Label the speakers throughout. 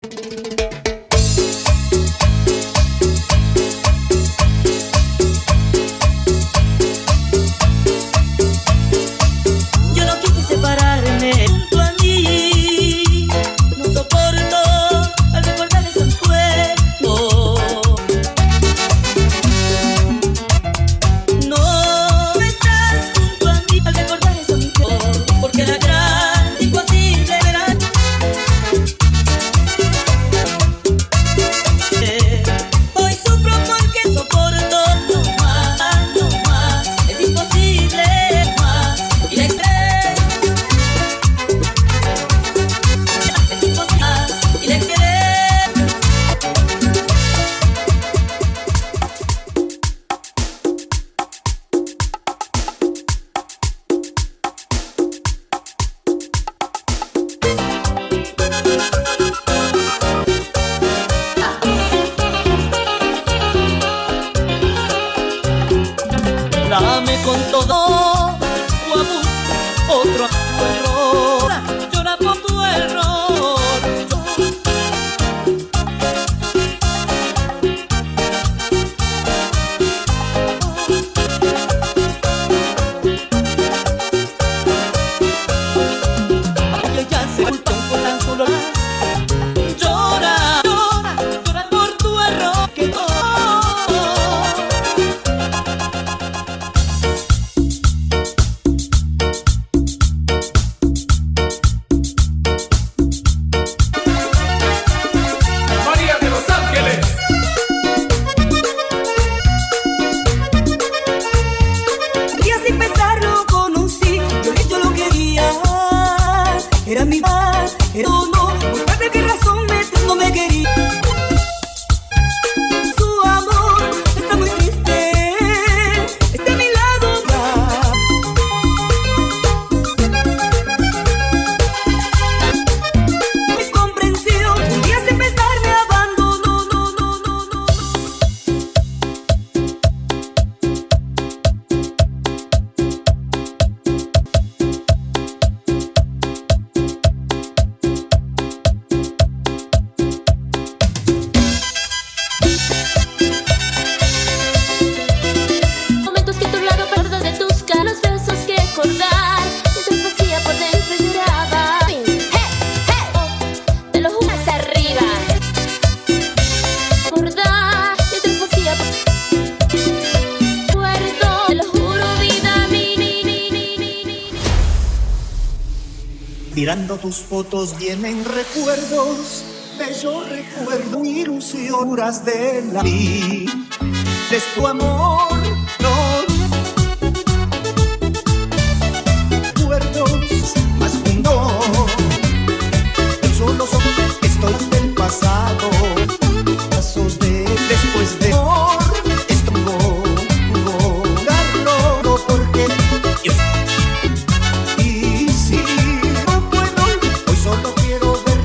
Speaker 1: Yo no quise separarme junto a mí, no soporto al recordar ese encuentro. No estás junto a mí al recordar ese encuentro, porque la gran imposible verá. Hoy sufro porque soporto no más, es imposible más. Y la extraño, es imposible más. Y la extraño. Dame con todo o abuso otro error. Llora por tu error. Y ella se culpa con tan solo las. Llora, llora, llora por tu error. Que no.
Speaker 2: María de Los Ángeles.
Speaker 1: Y así pensarlo conocí, yo lo quería. Era mi paz, era no, por parte de qué razón no me quería. Su amor está muy triste, está a mi lado ya. Mi comprensión, un día sin pensar me abandonó, no.
Speaker 3: Momentos que a tu lado perdo de tus caras, besos que acordar. Mientras vacía por dentro lloraba. Hey, hey, te lo juro hacia arriba. Acordar, mientras vacía recuerdo. Te lo juro, vida,
Speaker 4: Mirando tus fotos vienen recuerdos, bellos recuerdos, ilusiones de la vida. Es tu amor, no recuerdos más uno. Solo son historias del pasado, pasos de después de amor. Esto no darlo porque yo. Y si no puedo, hoy solo quiero verte.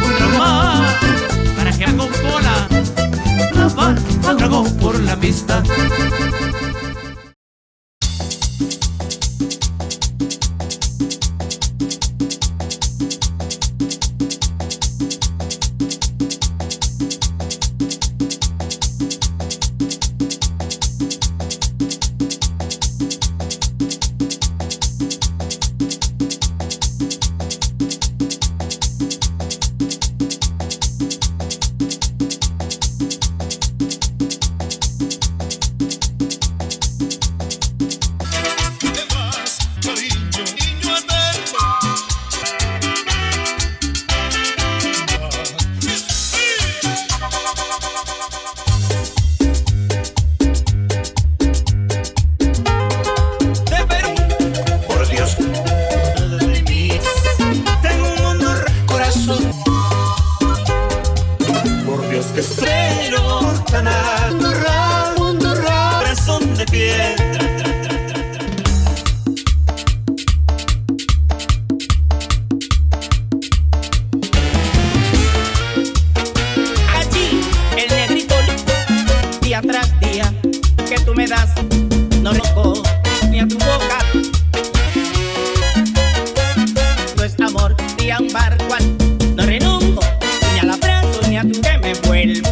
Speaker 5: Una más. tragó por la pista.
Speaker 6: No reconozco ni a tu boca. No es amor ni a un barco. No renuncio ni al abrazo ni a tu que me vuelve.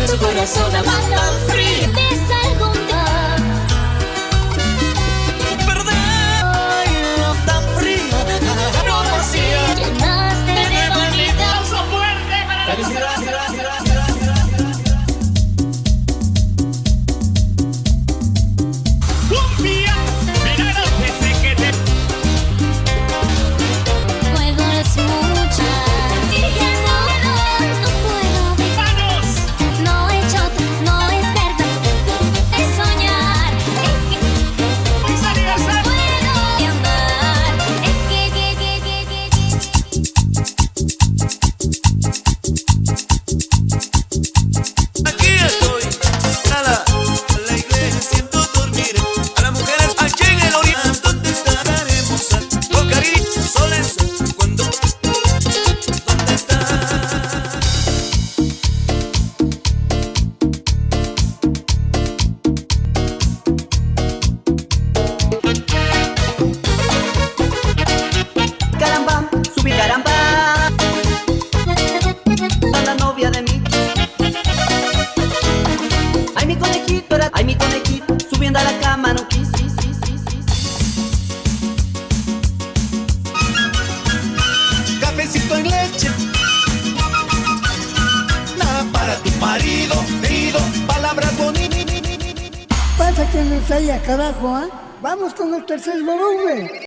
Speaker 3: Su corazón amando frío.
Speaker 1: Ay, mi conejito, subiendo a la cama no quise.
Speaker 4: Cafecito en leche, nada para tu marido, querido, palabras bonitas.
Speaker 7: Pasa que nos haya carajo, ¿ah? Vamos con el tercer volumen.